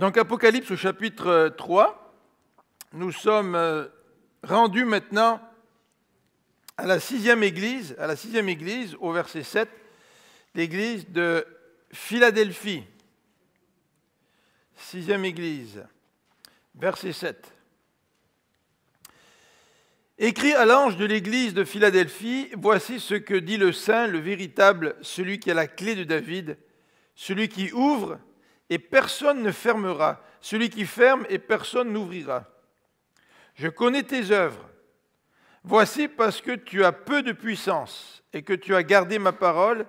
Donc Apocalypse au chapitre 3, nous sommes rendus maintenant à la sixième église, au verset 7, l'église de Philadelphie. Sixième église, verset 7. Écrit à l'ange de l'église de Philadelphie, voici ce que dit le Saint, le véritable, celui qui a la clé de David, celui qui ouvre et personne ne fermera, celui qui ferme et personne n'ouvrira. Je connais tes œuvres. Voici parce que tu as peu de puissance et que tu as gardé ma parole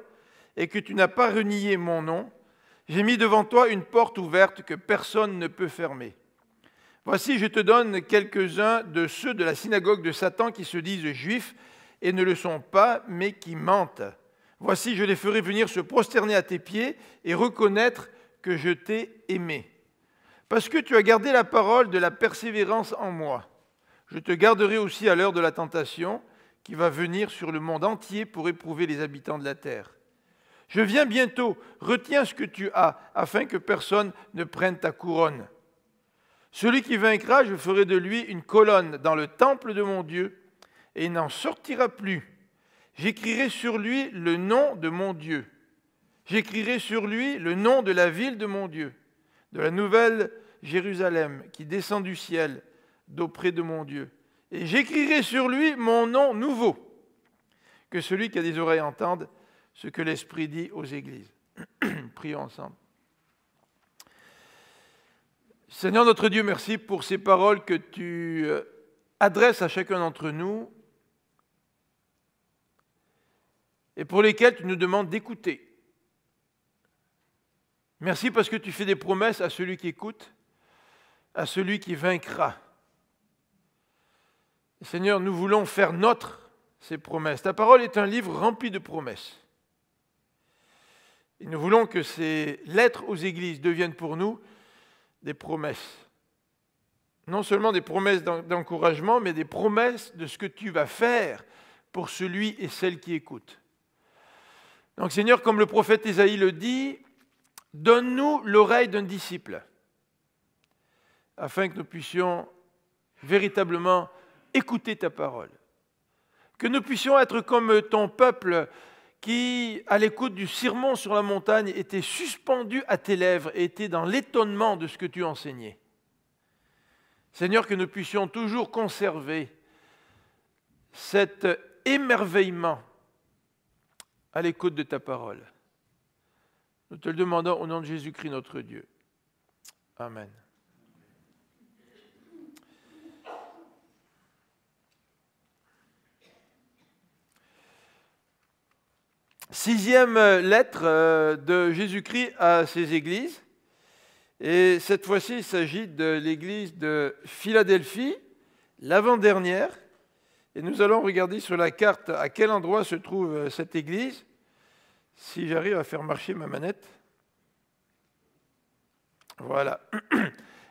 et que tu n'as pas renié mon nom, j'ai mis devant toi une porte ouverte que personne ne peut fermer. Voici, je te donne quelques-uns de ceux de la synagogue de Satan qui se disent juifs et ne le sont pas, mais qui mentent. Voici, je les ferai venir se prosterner à tes pieds et reconnaître que je t'ai aimé. Parce que tu as gardé la parole de la persévérance en moi, je te garderai aussi à l'heure de la tentation qui va venir sur le monde entier pour éprouver les habitants de la terre. Je viens bientôt, retiens ce que tu as, afin que personne ne prenne ta couronne. Celui qui vaincra, je ferai de lui une colonne dans le temple de mon Dieu, et il n'en sortira plus. J'écrirai sur lui le nom de mon Dieu. J'écrirai sur lui le nom de la ville de mon Dieu, de la nouvelle Jérusalem qui descend du ciel d'auprès de mon Dieu. Et j'écrirai sur lui mon nom nouveau. Que celui qui a des oreilles entende ce que l'Esprit dit aux églises. Prions ensemble. Seigneur notre Dieu, merci pour ces paroles que tu adresses à chacun d'entre nous et pour lesquelles tu nous demandes d'écouter. Merci parce que tu fais des promesses à celui qui écoute, à celui qui vaincra. Seigneur, nous voulons faire nôtre ces promesses. Ta parole est un livre rempli de promesses. Et nous voulons que ces lettres aux églises deviennent pour nous des promesses. Non seulement des promesses d'encouragement, mais des promesses de ce que tu vas faire pour celui et celle qui écoutent. Donc Seigneur, comme le prophète Ésaïe le dit, donne-nous l'oreille d'un disciple, afin que nous puissions véritablement écouter ta parole. Que nous puissions être comme ton peuple qui, à l'écoute du sermon sur la montagne, était suspendu à tes lèvres et était dans l'étonnement de ce que tu enseignais. Seigneur, que nous puissions toujours conserver cet émerveillement à l'écoute de ta parole. Nous te le demandons au nom de Jésus-Christ notre Dieu. Amen. Sixième lettre de Jésus-Christ à ces églises. Et cette fois-ci, il s'agit de l'église de Philadelphie, l'avant-dernière. Et nous allons regarder sur la carte à quel endroit se trouve cette église. Si j'arrive à faire marcher ma manette. Voilà.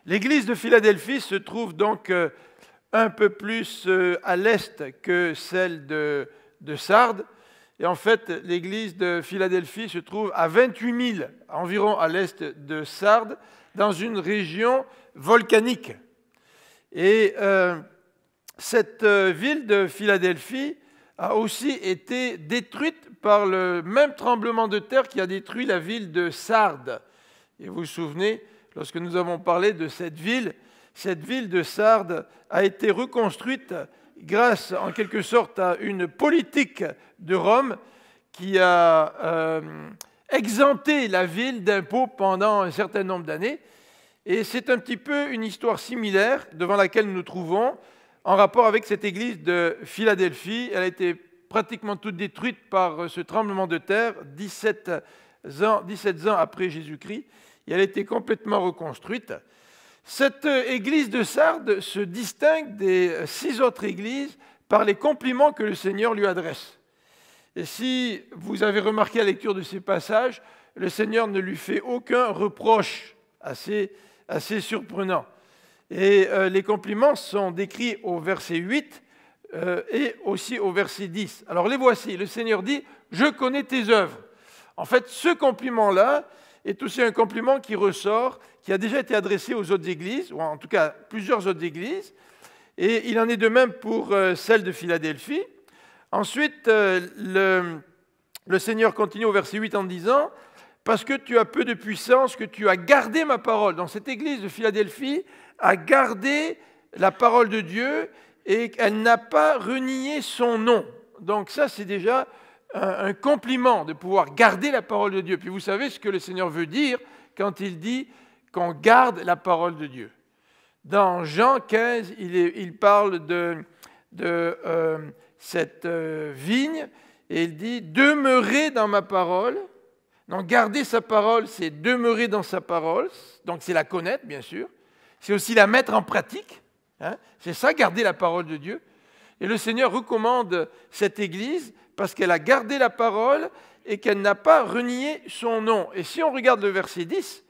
L'église de Philadelphie se trouve donc un peu plus à l'est que celle de Sardes. Et en fait, l'église de Philadelphie se trouve à 28 000, environ à l'est de Sardes, dans une région volcanique. Et cette ville de Philadelphie a aussi été détruite par le même tremblement de terre qui a détruit la ville de Sardes. Et vous vous souvenez, lorsque nous avons parlé de cette ville de Sardes a été reconstruite grâce en quelque sorte à une politique de Rome qui a exempté la ville d'impôts pendant un certain nombre d'années. Et c'est un petit peu une histoire similaire devant laquelle nous nous trouvons en rapport avec cette église de Philadelphie. Elle a été pratiquement toute détruite par ce tremblement de terre 17 ans après Jésus-Christ. Et elle a été complètement reconstruite. Cette église de Sardes se distingue des 6 autres églises par les compliments que le Seigneur lui adresse. Et si vous avez remarqué à la lecture de ces passages, le Seigneur ne lui fait aucun reproche assez surprenant. Et les compliments sont décrits au verset 8 et aussi au verset 10. Alors les voici, le Seigneur dit « Je connais tes œuvres ». En fait, ce compliment-là est aussi un compliment qui ressort, qui a déjà été adressé aux autres églises, ou en tout cas plusieurs autres églises, et il en est de même pour celle de Philadelphie. Ensuite, le Seigneur continue au verset 8 en disant « Parce que tu as peu de puissance, que tu as gardé ma parole. » Donc cette église de Philadelphie a gardé la parole de Dieu et elle n'a pas renié son nom. Donc ça, c'est déjà un compliment de pouvoir garder la parole de Dieu. Puis vous savez ce que le Seigneur veut dire quand il dit qu'on garde la parole de Dieu. Dans Jean 15, il parle de cette vigne et il dit « Demeurez dans ma parole ». Donc garder sa parole, c'est demeurer dans sa parole. Donc c'est la connaître, bien sûr. C'est aussi la mettre en pratique. Hein. C'est ça, garder la parole de Dieu. Et le Seigneur recommande cette Église parce qu'elle a gardé la parole et qu'elle n'a pas renié son nom. Et si on regarde le verset 10,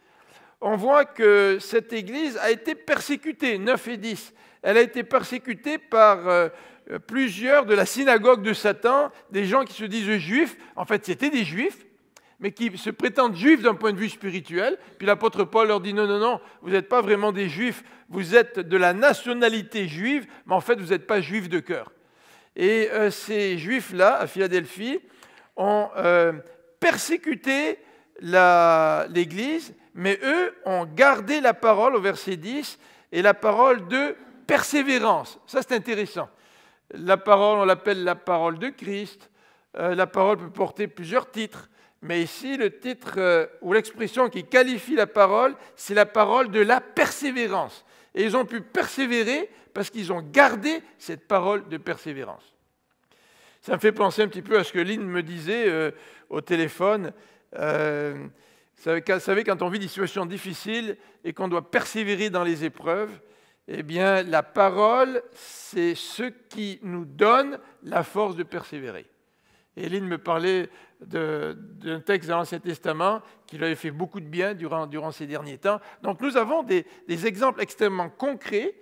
on voit que cette Église a été persécutée, 9 et 10. Elle a été persécutée par plusieurs de la synagogue de Satan, des gens qui se disent juifs. En fait, c'était des juifs, mais qui se prétendent juifs d'un point de vue spirituel. Puis l'apôtre Paul leur dit, non, vous n'êtes pas vraiment des juifs, vous êtes de la nationalité juive, mais en fait, vous n'êtes pas juifs de cœur. Et ces juifs-là, à Philadelphie, ont persécuté l'Église, mais eux ont gardé la parole, au verset 10, et la parole de persévérance. Ça, c'est intéressant. La parole, on l'appelle la parole de Christ. La parole peut porter plusieurs titres. Mais ici, le titre ou l'expression qui qualifie la parole, c'est la parole de la persévérance. Et ils ont pu persévérer parce qu'ils ont gardé cette parole de persévérance. Ça me fait penser un petit peu à ce que Lynn me disait au téléphone. Vous savez, quand on vit des situations difficiles et qu'on doit persévérer dans les épreuves, eh bien, la parole, c'est ce qui nous donne la force de persévérer. Et Lynn me parlait d'un texte de l'Ancien Testament qui lui avait fait beaucoup de bien durant ces derniers temps. Donc nous avons des exemples extrêmement concrets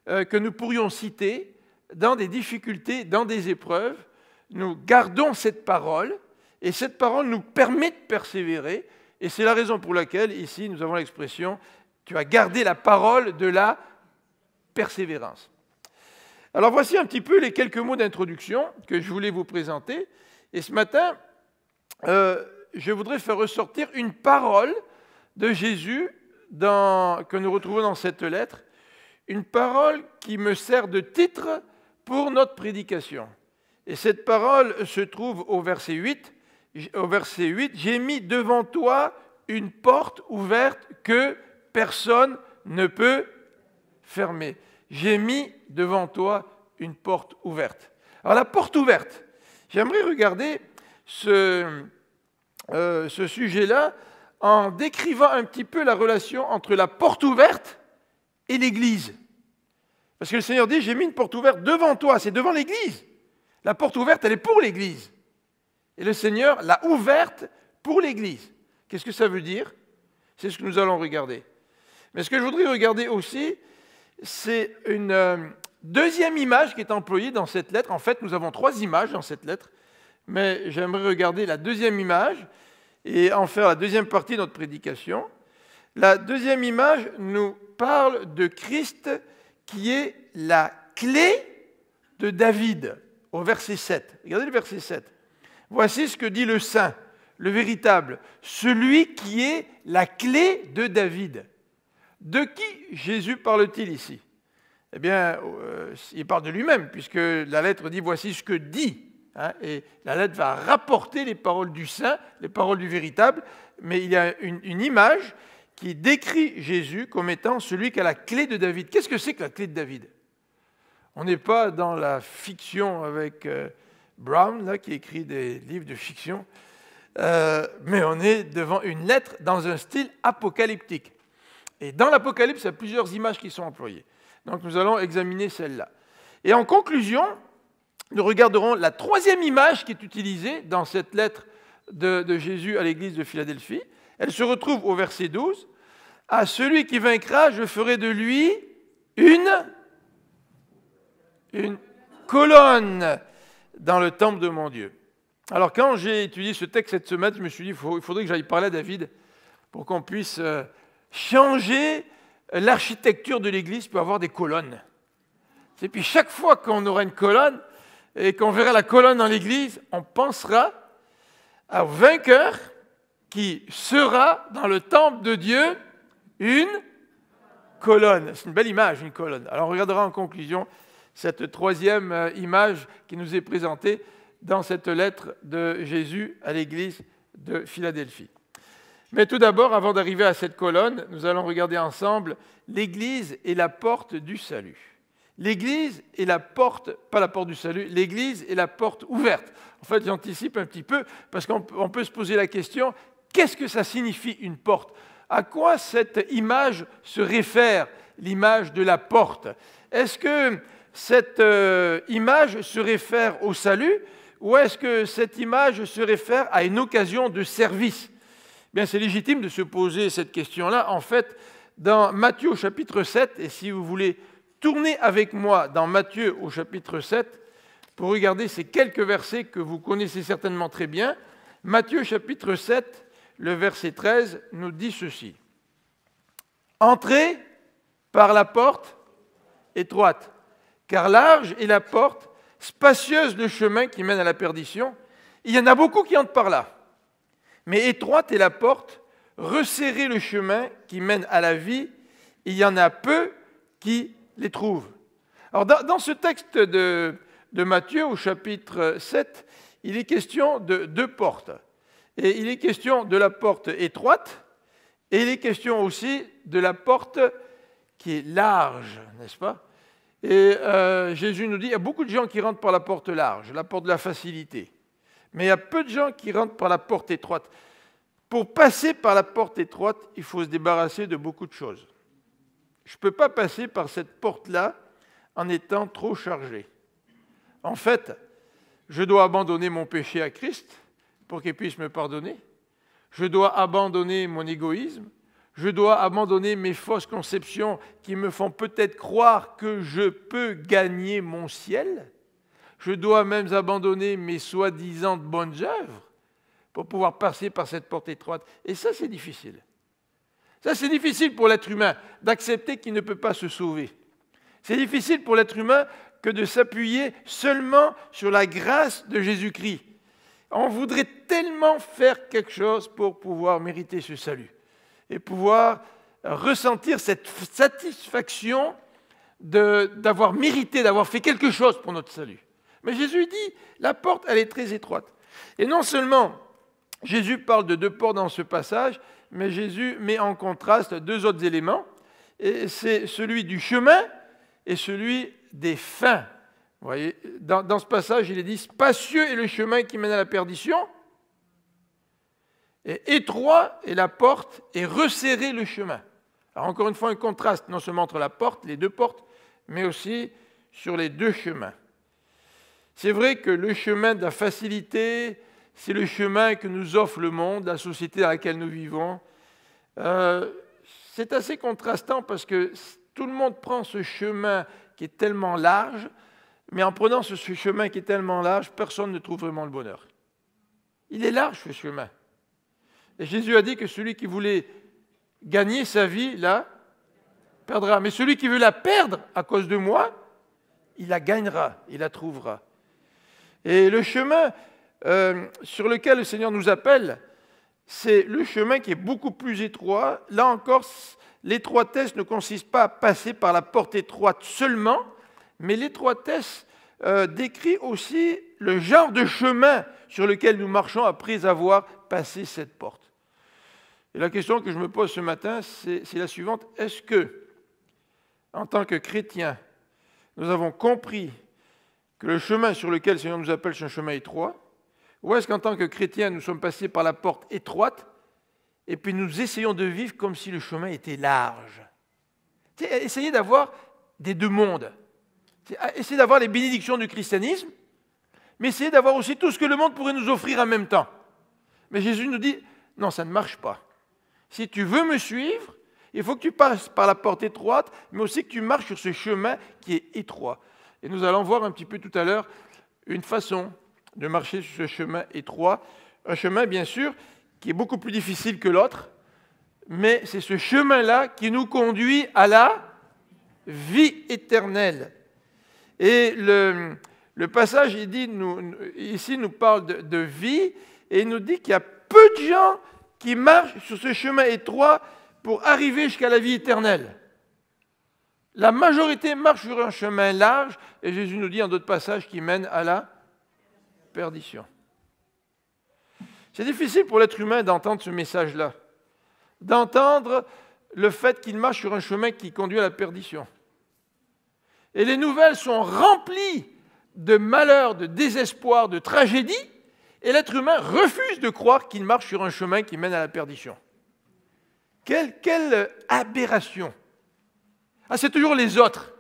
que nous pourrions citer dans des difficultés, dans des épreuves. Nous gardons cette parole et cette parole nous permet de persévérer. Et c'est la raison pour laquelle ici nous avons l'expression « tu as gardé la parole de la persévérance ». Alors voici un petit peu les quelques mots d'introduction que je voulais vous présenter. Et ce matin, je voudrais faire ressortir une parole de Jésus que nous retrouvons dans cette lettre, une parole qui me sert de titre pour notre prédication. Et cette parole se trouve au verset 8. Au verset 8, « J'ai mis devant toi une porte ouverte que personne ne peut fermer. » J'ai mis devant toi une porte ouverte. Alors la porte ouverte, j'aimerais regarder ce sujet-là en décrivant un petit peu la relation entre la porte ouverte et l'Église. Parce que le Seigneur dit, j'ai mis une porte ouverte devant toi, c'est devant l'Église. La porte ouverte, elle est pour l'Église. Et le Seigneur l'a ouverte pour l'Église. Qu'est-ce que ça veut dire? C'est ce que nous allons regarder. Mais ce que je voudrais regarder aussi, c'est une deuxième image qui est employée dans cette lettre. En fait, nous avons 3 images dans cette lettre, mais j'aimerais regarder la deuxième image et en faire la deuxième partie de notre prédication. La deuxième image nous parle de Christ qui est la clé de David, au verset 7. Regardez le verset 7. Voici ce que dit le Saint, le véritable, celui qui est la clé de David. De qui Jésus parle-t-il ici? Eh bien, il parle de lui-même, puisque la lettre dit « voici ce que dit ». Et la lettre va rapporter les paroles du Saint, les paroles du véritable, mais il y a une image qui décrit Jésus comme étant celui qui a la clé de David. Qu'est-ce que c'est que la clé de David? On n'est pas dans la fiction avec Brown, là, qui écrit des livres de fiction, mais on est devant une lettre dans un style apocalyptique. Et dans l'Apocalypse, il y a plusieurs images qui sont employées. Donc nous allons examiner celle-là. Et en conclusion, nous regarderons la 3e image qui est utilisée dans cette lettre de Jésus à l'église de Philadelphie. Elle se retrouve au verset 12. « À celui qui vaincra, je ferai de lui une colonne dans le temple de mon Dieu. » Alors quand j'ai étudié ce texte cette semaine, je me suis dit, il faudrait que j'aille parler à David pour qu'on puisse changer l'architecture de l'Église pour avoir des colonnes. Et puis chaque fois qu'on aura une colonne et qu'on verra la colonne dans l'Église, on pensera au vainqueur qui sera dans le temple de Dieu une colonne. C'est une belle image, une colonne. Alors on regardera en conclusion cette troisième image qui nous est présentée dans cette lettre de Jésus à l'Église de Philadelphie. Mais tout d'abord, avant d'arriver à cette colonne, nous allons regarder ensemble l'Église et la porte du salut. L'Église est la porte, pas la porte du salut, l'Église est la porte ouverte. En fait, j'anticipe un petit peu, parce qu'on peut se poser la question, qu'est-ce que ça signifie une porte? À quoi cette image se réfère, l'image de la porte? Est-ce que cette image se réfère au salut, ou est-ce que cette image se réfère à une occasion de service? Bien, c'est légitime de se poser cette question-là. En fait, dans Matthieu au chapitre 7, et si vous voulez tourner avec moi dans Matthieu au chapitre 7, pour regarder ces quelques versets que vous connaissez certainement très bien, Matthieu chapitre 7, le verset 13, nous dit ceci. « Entrez par la porte étroite, car large est la porte, spacieuse le chemin qui mène à la perdition. Il y en a beaucoup qui entrent par là. Mais étroite est la porte, resserrez le chemin qui mène à la vie, il y en a peu qui les trouvent. » Alors dans ce texte de Matthieu au chapitre 7, il est question de deux portes. Et il est question de la porte étroite, et il est question aussi de la porte qui est large, n'est-ce pas? Et Jésus nous dit, il y a beaucoup de gens qui rentrent par la porte large, la porte de la facilité. Mais il y a peu de gens qui rentrent par la porte étroite. Pour passer par la porte étroite, il faut se débarrasser de beaucoup de choses. Je ne peux pas passer par cette porte-là en étant trop chargé. En fait, je dois abandonner mon péché à Christ pour qu'il puisse me pardonner. Je dois abandonner mon égoïsme. Je dois abandonner mes fausses conceptions qui me font peut-être croire que je peux gagner mon ciel. Je dois même abandonner mes soi-disant bonnes œuvres pour pouvoir passer par cette porte étroite. Et ça, c'est difficile. Ça, c'est difficile pour l'être humain d'accepter qu'il ne peut pas se sauver. C'est difficile pour l'être humain que de s'appuyer seulement sur la grâce de Jésus-Christ. On voudrait tellement faire quelque chose pour pouvoir mériter ce salut et pouvoir ressentir cette satisfaction d'avoir mérité, d'avoir fait quelque chose pour notre salut. Mais Jésus dit, la porte, elle est très étroite. Et non seulement Jésus parle de deux portes dans ce passage, mais Jésus met en contraste deux autres éléments, et c'est celui du chemin et celui des fins. Vous voyez, dans ce passage, il est dit « Spacieux est le chemin qui mène à la perdition, et étroit est la porte, et resserré le chemin. » Alors encore une fois, un contraste non seulement entre la porte, les deux portes, mais aussi sur les deux chemins. C'est vrai que le chemin de la facilité, c'est le chemin que nous offre le monde, la société dans laquelle nous vivons. C'est assez contrastant parce que tout le monde prend ce chemin qui est tellement large, mais en prenant ce chemin qui est tellement large, personne ne trouve vraiment le bonheur. Il est large, ce chemin. Et Jésus a dit que celui qui voulait gagner sa vie, là, perdra. Mais celui qui veut la perdre à cause de moi, il la gagnera, il la trouvera. Et le chemin sur lequel le Seigneur nous appelle, c'est le chemin qui est beaucoup plus étroit. Là encore, l'étroitesse ne consiste pas à passer par la porte étroite seulement, mais l'étroitesse décrit aussi le genre de chemin sur lequel nous marchons après avoir passé cette porte. Et la question que je me pose ce matin, c'est la suivante. Est-ce que, en tant que chrétiens, nous avons compris que le chemin sur lequel le Seigneur nous appelle, c'est un chemin étroit? Ou est-ce qu'en tant que chrétiens, nous sommes passés par la porte étroite et puis nous essayons de vivre comme si le chemin était large? Essayez d'avoir des deux mondes. Essayez d'avoir les bénédictions du christianisme, mais essayez d'avoir aussi tout ce que le monde pourrait nous offrir en même temps. Mais Jésus nous dit, non, ça ne marche pas. Si tu veux me suivre, il faut que tu passes par la porte étroite, mais aussi que tu marches sur ce chemin qui est étroit. Et nous allons voir un petit peu tout à l'heure une façon de marcher sur ce chemin étroit. Un chemin, bien sûr, qui est beaucoup plus difficile que l'autre, mais c'est ce chemin-là qui nous conduit à la vie éternelle. Et le passage ici nous parle de vie, et il nous dit qu'il y a peu de gens qui marchent sur ce chemin étroit pour arriver jusqu'à la vie éternelle. La majorité marche sur un chemin large, et Jésus nous dit en d'autres passages qui mènent à la perdition. C'est difficile pour l'être humain d'entendre ce message-là, d'entendre le fait qu'il marche sur un chemin qui conduit à la perdition. Et les nouvelles sont remplies de malheurs, de désespoir, de tragédies, et l'être humain refuse de croire qu'il marche sur un chemin qui mène à la perdition. Quelle aberration! Ah, c'est toujours les autres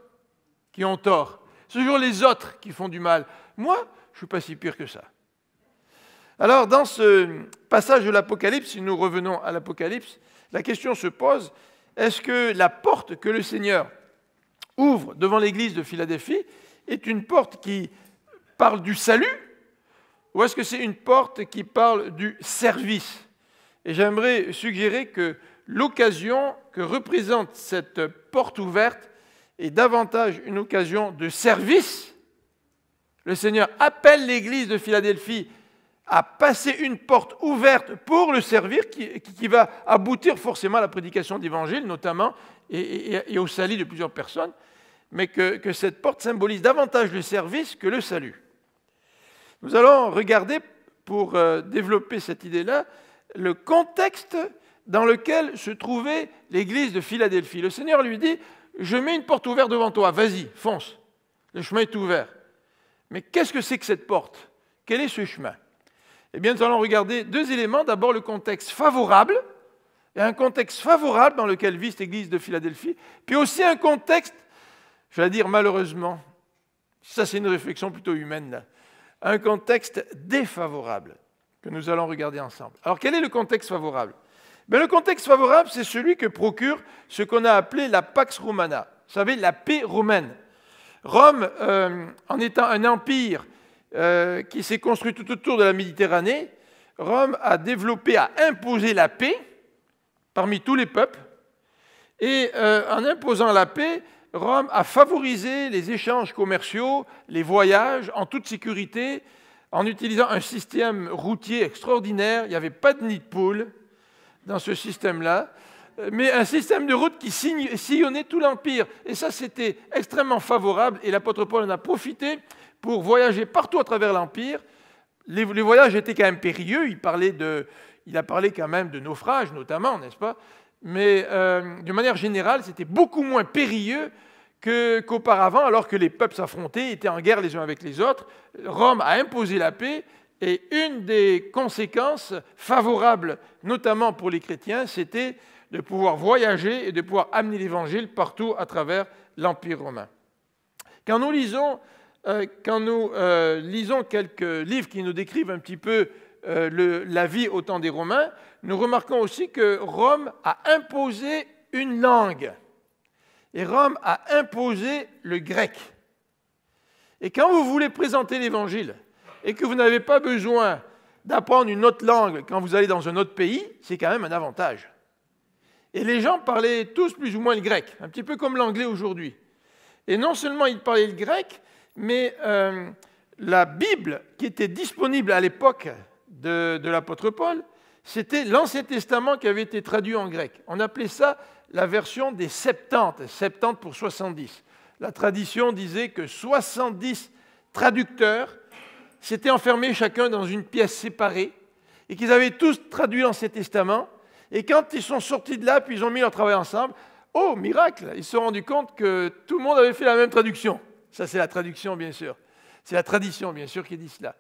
qui ont tort. C'est toujours les autres qui font du mal. Moi, je ne suis pas si pire que ça. Alors, dans ce passage de l'Apocalypse, si nous revenons à l'Apocalypse, la question se pose, est-ce que la porte que le Seigneur ouvre devant l'église de Philadelphie est une porte qui parle du salut, ou est-ce que c'est une porte qui parle du service? Et j'aimerais suggérer que l'occasion que représente cette porte ouverte est davantage une occasion de service. Le Seigneur appelle l'église de Philadelphie à passer une porte ouverte pour le servir, qui va aboutir forcément à la prédication d'Évangile, notamment, et au salut de plusieurs personnes, mais que cette porte symbolise davantage le service que le salut. Nous allons regarder, pour développer cette idée-là, le contexte dans lequel se trouvait l'église de Philadelphie. Le Seigneur lui dit, je mets une porte ouverte devant toi, vas-y, fonce, le chemin est ouvert. Mais qu'est-ce que c'est que cette porte? Quel est ce chemin? Eh bien, nous allons regarder deux éléments. D'abord, le contexte favorable, et un contexte favorable dans lequel vit cette église de Philadelphie, puis aussi un contexte, je vais dire malheureusement, ça c'est une réflexion plutôt humaine, là, un contexte défavorable que nous allons regarder ensemble. Alors, quel est le contexte favorable? Bien, le contexte favorable, c'est celui que procure ce qu'on a appelé la Pax Romana. Vous savez, la paix romaine. Rome, en étant un empire qui s'est construit tout autour de la Méditerranée, Rome a développé, a imposé la paix parmi tous les peuples. Et en imposant la paix, Rome a favorisé les échanges commerciaux, les voyages en toute sécurité, en utilisant un système routier extraordinaire. Il n'y avait pas de nid de poule dans ce système-là, mais un système de route qui sillonnait tout l'Empire. Et ça, c'était extrêmement favorable, et l'apôtre Paul en a profité pour voyager partout à travers l'Empire. Les voyages étaient quand même périlleux, il a parlé quand même de naufrages notamment, n'est-ce pas? Mais de manière générale, c'était beaucoup moins périlleux qu'auparavant, alors que les peuples s'affrontaient, étaient en guerre les uns avec les autres. Rome a imposé la paix, et une des conséquences favorables, notamment pour les chrétiens, c'était de pouvoir voyager et de pouvoir amener l'Évangile partout à travers l'Empire romain. Quand nous lisons quelques livres qui nous décrivent un petit peu la vie au temps des Romains, nous remarquons aussi que Rome a imposé une langue. Et Rome a imposé le grec. Et quand vous voulez présenter l'Évangile et que vous n'avez pas besoin d'apprendre une autre langue quand vous allez dans un autre pays, c'est quand même un avantage. Et les gens parlaient tous plus ou moins le grec, un petit peu comme l'anglais aujourd'hui. Et non seulement ils parlaient le grec, mais la Bible qui était disponible à l'époque de l'apôtre Paul, c'était l'Ancien Testament qui avait été traduit en grec. On appelait ça la version des 70, 70 pour 70. La tradition disait que 70 traducteurs s'étaient enfermés chacun dans une pièce séparée et qu'ils avaient tous traduit l'Ancien Testament. Et quand ils sont sortis de là, puis ils ont mis leur travail ensemble, oh, miracle, ils se sont rendus compte que tout le monde avait fait la même traduction. Ça, c'est la traduction, bien sûr. C'est la tradition, bien sûr, qui dit cela.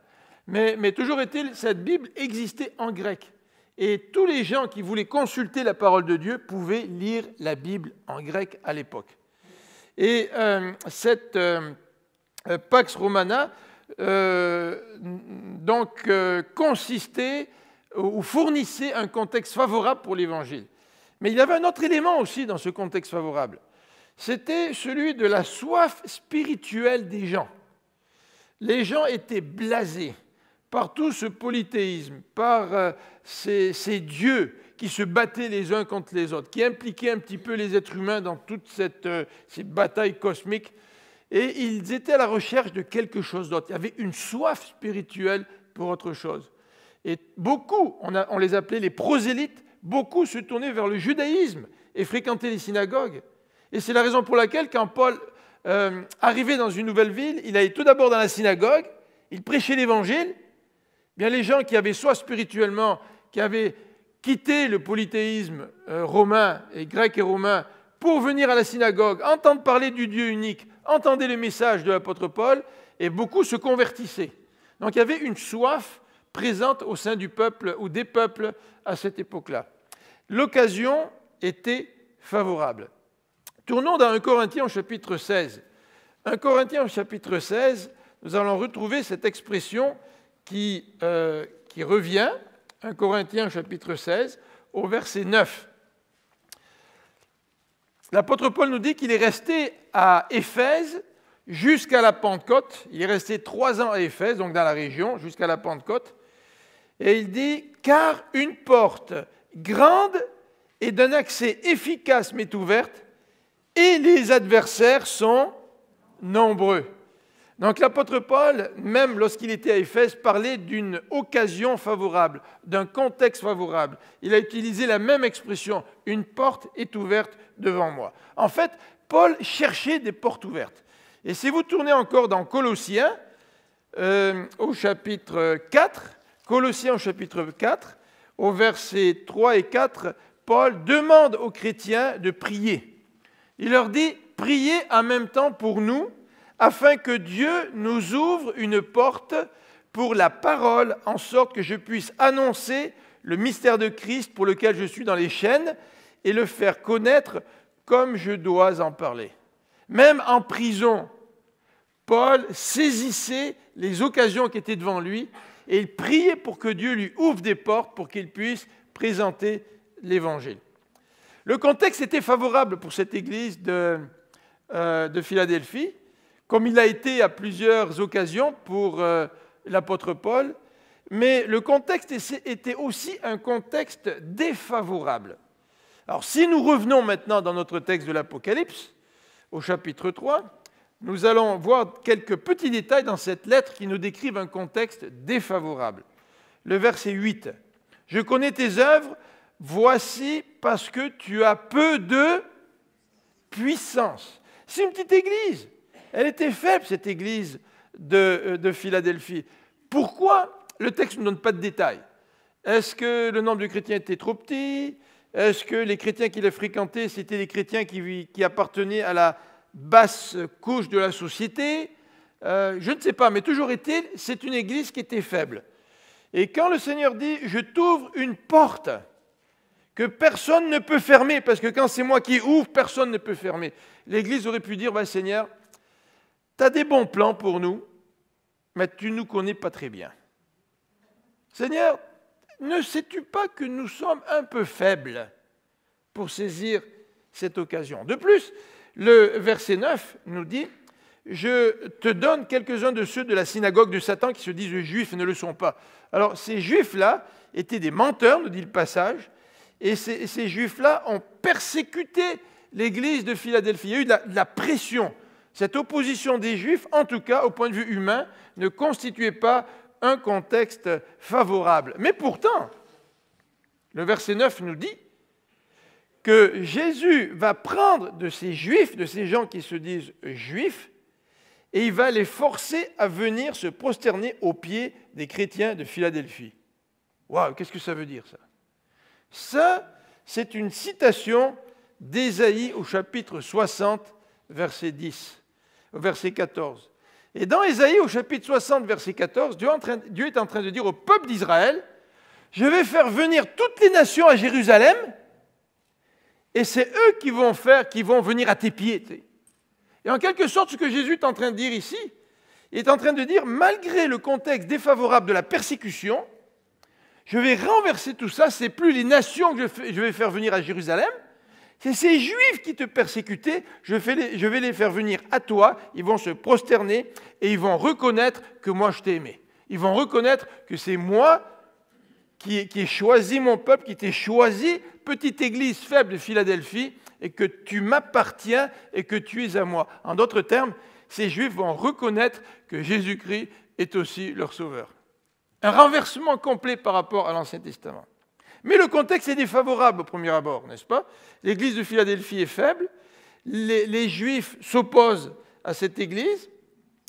Mais toujours est-il, cette Bible existait en grec. Et tous les gens qui voulaient consulter la parole de Dieu pouvaient lire la Bible en grec à l'époque. Et cette Pax Romana consistait ou fournissait un contexte favorable pour l'Évangile. Mais il y avait un autre élément aussi dans ce contexte favorable. C'était celui de la soif spirituelle des gens. Les gens étaient blasés par tout ce polythéisme, par ces dieux qui se battaient les uns contre les autres, qui impliquaient un petit peu les êtres humains dans toute ces batailles cosmiques. Et ils étaient à la recherche de quelque chose d'autre. Il y avait une soif spirituelle pour autre chose. Et beaucoup, on les appelait les prosélytes, beaucoup se tournaient vers le judaïsme et fréquentaient les synagogues. Et c'est la raison pour laquelle, quand Paul arrivait dans une nouvelle ville, il allait tout d'abord dans la synagogue, il prêchait l'évangile. Bien, les gens qui avaient soit spirituellement, qui avaient quitté le polythéisme romain, et grec et romain, pour venir à la synagogue, entendre parler du Dieu unique, entendre le message de l'apôtre Paul, et beaucoup se convertissaient. Donc il y avait une soif présente au sein du peuple ou des peuples à cette époque-là. L'occasion était favorable. Tournons dans 1 Corinthiens au chapitre 16. 1 Corinthiens au chapitre 16, nous allons retrouver cette expression qui revient, 1 Corinthiens au chapitre 16, au verset 9. L'apôtre Paul nous dit qu'il est resté à Éphèse jusqu'à la Pentecôte. Il est resté 3 ans à Éphèse, donc dans la région, jusqu'à la Pentecôte. Et il dit « Car une porte grande et d'un accès efficace m'est ouverte, et les adversaires sont nombreux. » Donc l'apôtre Paul, même lorsqu'il était à Éphèse, parlait d'une occasion favorable, d'un contexte favorable. Il a utilisé la même expression, une porte est ouverte devant moi. En fait, Paul cherchait des portes ouvertes. Et si vous tournez encore dans Colossiens, au chapitre 4, Colossiens au chapitre 4, au versets 3 et 4, Paul demande aux chrétiens de prier. Il leur dit, priez en même temps pour nous, afin que Dieu nous ouvre une porte pour la parole, en sorte que je puisse annoncer le mystère de Christ pour lequel je suis dans les chaînes et le faire connaître comme je dois en parler. Même en prison, Paul saisissait les occasions qui étaient devant lui et il priait pour que Dieu lui ouvre des portes pour qu'il puisse présenter l'Évangile. Le contexte était favorable pour cette église de Philadelphie, comme il a été à plusieurs occasions pour l'apôtre Paul, mais le contexte était aussi un contexte défavorable. Alors si nous revenons maintenant dans notre texte de l'Apocalypse, au chapitre 3, nous allons voir quelques petits détails dans cette lettre qui nous décrivent un contexte défavorable. Le verset 8. « Je connais tes œuvres, voici parce que tu as peu de puissance. » C'est une petite église. Elle était faible, cette église de Philadelphie. Pourquoi? Le texte ne donne pas de détails. Est-ce que le nombre de chrétiens était trop petit? Est-ce que les chrétiens qui les fréquentaient, c'était les chrétiens qui appartenaient à la basse couche de la société? Je ne sais pas, mais toujours est-il, c'est une église qui était faible. Et quand le Seigneur dit « Je t'ouvre une porte que personne ne peut fermer », parce que quand c'est moi qui ouvre, personne ne peut fermer. L'église aurait pu dire « Seigneur, tu as des bons plans pour nous, mais tu ne nous connais pas très bien. Seigneur, ne sais-tu pas que nous sommes un peu faibles pour saisir cette occasion? De plus, le verset 9 nous dit « Je te donne quelques-uns de ceux de la synagogue de Satan qui se disent juifs et ne le sont pas. » Alors, ces juifs-là étaient des menteurs, nous dit le passage, et ces juifs-là ont persécuté l'église de Philadelphie. Il y a eu de la pression. Cette opposition des Juifs, en tout cas au point de vue humain, ne constituait pas un contexte favorable. Mais pourtant, le verset 9 nous dit que Jésus va prendre de ces Juifs, de ces gens qui se disent Juifs, et il va les forcer à venir se prosterner aux pieds des chrétiens de Philadelphie. Waouh, qu'est-ce que ça veut dire ça? Ça, c'est une citation d'Ésaïe au chapitre 60, verset 10. Verset 14. Et dans Ésaïe, au chapitre 60, verset 14, Dieu est en train de dire au peuple d'Israël, je vais faire venir toutes les nations à Jérusalem, et c'est eux qui vont venir à tes pieds. Et en quelque sorte, ce que Jésus est en train de dire ici, il est en train de dire, malgré le contexte défavorable de la persécution, je vais renverser tout ça, c'est plus les nations que je vais faire venir à Jérusalem, c'est ces Juifs qui te persécutaient, je vais les faire venir à toi, ils vont se prosterner et ils vont reconnaître que moi je t'ai aimé. Ils vont reconnaître que c'est moi qui ait choisi mon peuple, qui t'ait choisi, petite église faible de Philadelphie, et que tu m'appartiens et que tu es à moi. En d'autres termes, ces Juifs vont reconnaître que Jésus-Christ est aussi leur sauveur. Un renversement complet par rapport à l'Ancien Testament. Mais le contexte est défavorable au premier abord, n'est-ce pas? L'église de Philadelphie est faible, les Juifs s'opposent à cette église,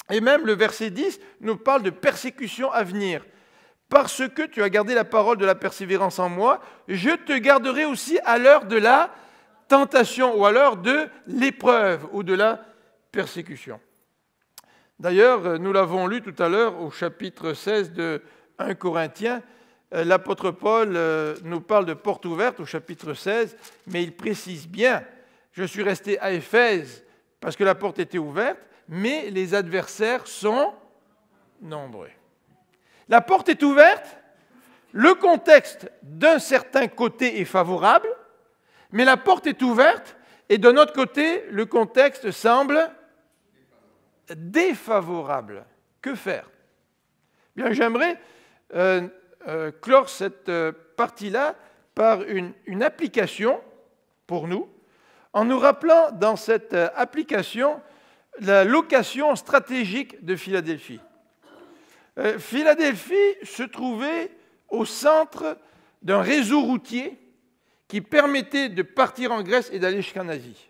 et même le verset 10 nous parle de persécution à venir. Parce que tu as gardé la parole de la persévérance en moi, je te garderai aussi à l'heure de la tentation ou à l'heure de l'épreuve ou de la persécution. D'ailleurs, nous l'avons lu tout à l'heure au chapitre 16 de 1 Corinthiens, l'apôtre Paul nous parle de porte ouverte au chapitre 16, mais il précise bien, je suis resté à Éphèse parce que la porte était ouverte, mais les adversaires sont nombreux. La porte est ouverte, le contexte d'un certain côté est favorable, mais la porte est ouverte et de notre côté, le contexte semble défavorable. Que faire? Bien, j'aimerais clore cette partie-là par une application pour nous, en nous rappelant dans cette application la location stratégique de Philadelphie. Philadelphie se trouvait au centre d'un réseau routier qui permettait de partir en Grèce et d'aller jusqu'en Asie.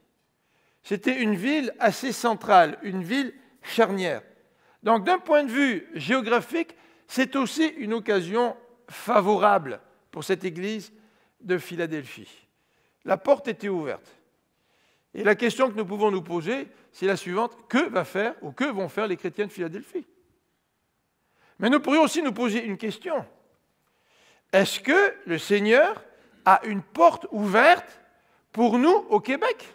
C'était une ville assez centrale, une ville charnière. Donc, d'un point de vue géographique, c'est aussi une occasion favorable pour cette église de Philadelphie. La porte était ouverte. Et la question que nous pouvons nous poser, c'est la suivante: que va faire ou que vont faire les chrétiens de Philadelphie? Mais nous pourrions aussi nous poser une question. Est-ce que le Seigneur a une porte ouverte pour nous au Québec?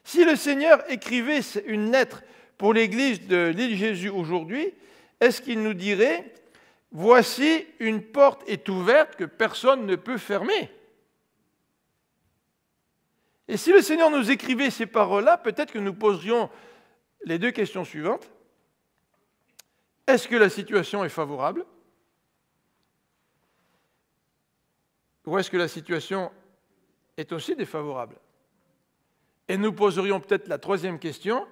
Si le Seigneur écrivait une lettre pour l'église de l'île Jésus aujourd'hui, est-ce qu'il nous dirait « Voici, une porte est ouverte que personne ne peut fermer » ? Et si le Seigneur nous écrivait ces paroles-là, peut-être que nous poserions les deux questions suivantes. Est-ce que la situation est favorable? Ou est-ce que la situation est aussi défavorable? Et nous poserions peut-être la troisième question.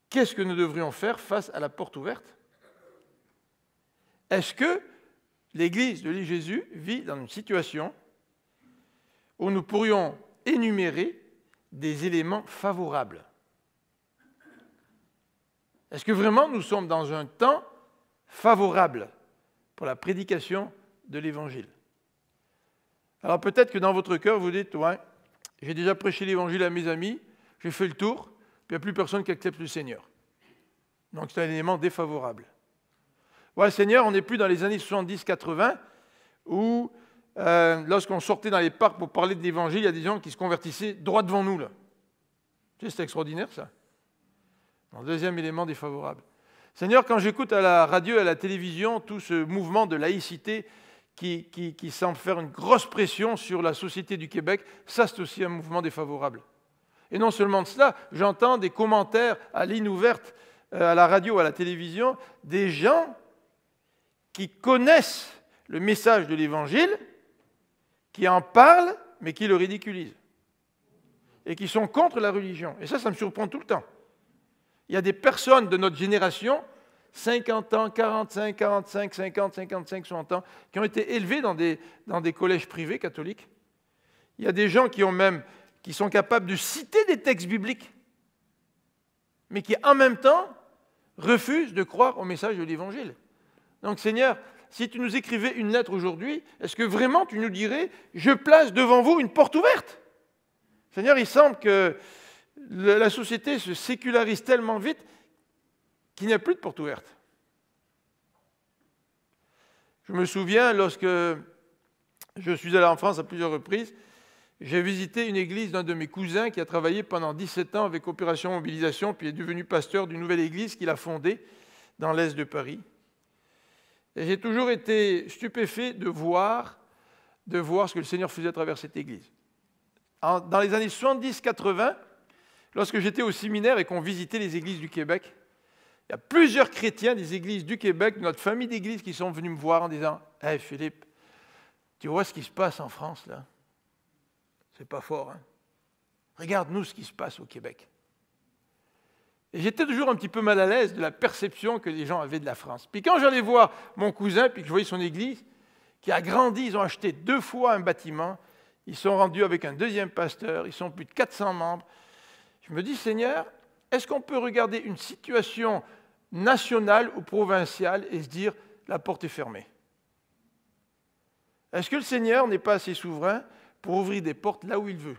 Qu'est-ce que nous devrions faire face à la porte ouverte? Est-ce que l'Église de l'île Jésus vit dans une situation où nous pourrions énumérer des éléments favorables? Est-ce que vraiment nous sommes dans un temps favorable pour la prédication de l'Évangile? Alors peut-être que dans votre cœur, vous dites « Ouais, j'ai déjà prêché l'Évangile à mes amis, j'ai fait le tour, puis il n'y a plus personne qui accepte le Seigneur. » Donc c'est un élément défavorable. Ouais, Seigneur, on n'est plus dans les années 70-80 où, lorsqu'on sortait dans les parcs pour parler de l'Évangile, il y a des gens qui se convertissaient droit devant nous, là. Tu sais, c'est extraordinaire, ça. Donc, deuxième élément défavorable. Seigneur, quand j'écoute à la radio et à la télévision tout ce mouvement de laïcité qui semble faire une grosse pression sur la société du Québec, ça, c'est aussi un mouvement défavorable. Et non seulement de cela, j'entends des commentaires à ligne ouverte, à la radio, à la télévision, des gens qui connaissent le message de l'Évangile, qui en parlent, mais qui le ridiculisent. Et qui sont contre la religion. Et ça me surprend tout le temps. Il y a des personnes de notre génération, 50 ans, 45, 45, 50, 55, 60 ans, qui ont été élevés dans des collèges privés catholiques. Il y a des gens qui sont capables de citer des textes bibliques, mais qui en même temps refusent de croire au message de l'Évangile. Donc Seigneur, si tu nous écrivais une lettre aujourd'hui, est-ce que vraiment tu nous dirais « Je place devant vous une porte ouverte » ? Seigneur, il semble que la société se sécularise tellement vite qu'il n'y a plus de porte ouverte. Je me souviens, lorsque je suis allé en France à plusieurs reprises, j'ai visité une église d'un de mes cousins qui a travaillé pendant 17 ans avec Opération Mobilisation, puis est devenu pasteur d'une nouvelle église qu'il a fondée dans l'est de Paris. Et j'ai toujours été stupéfait de voir ce que le Seigneur faisait à travers cette église. Dans les années 70-80, lorsque j'étais au séminaire et qu'on visitait les églises du Québec, Il y a plusieurs chrétiens des églises du Québec, de notre famille d'églises, qui sont venus me voir en disant « Hey Philippe, tu vois ce qui se passe en France, là? C'est pas fort, hein? Regarde-nous ce qui se passe au Québec. » Et j'étais toujours un petit peu mal à l'aise de la perception que les gens avaient de la France. Puis quand j'allais voir mon cousin, puis que je voyais son église, qui a grandi, ils ont acheté 2 fois un bâtiment, ils sont rendus avec un 2e pasteur, ils sont plus de 400 membres. Je me dis, Seigneur, est-ce qu'on peut regarder une situation nationale ou provinciale et se dire, la porte est fermée? Est-ce que le Seigneur n'est pas assez souverain pour ouvrir des portes là où il veut?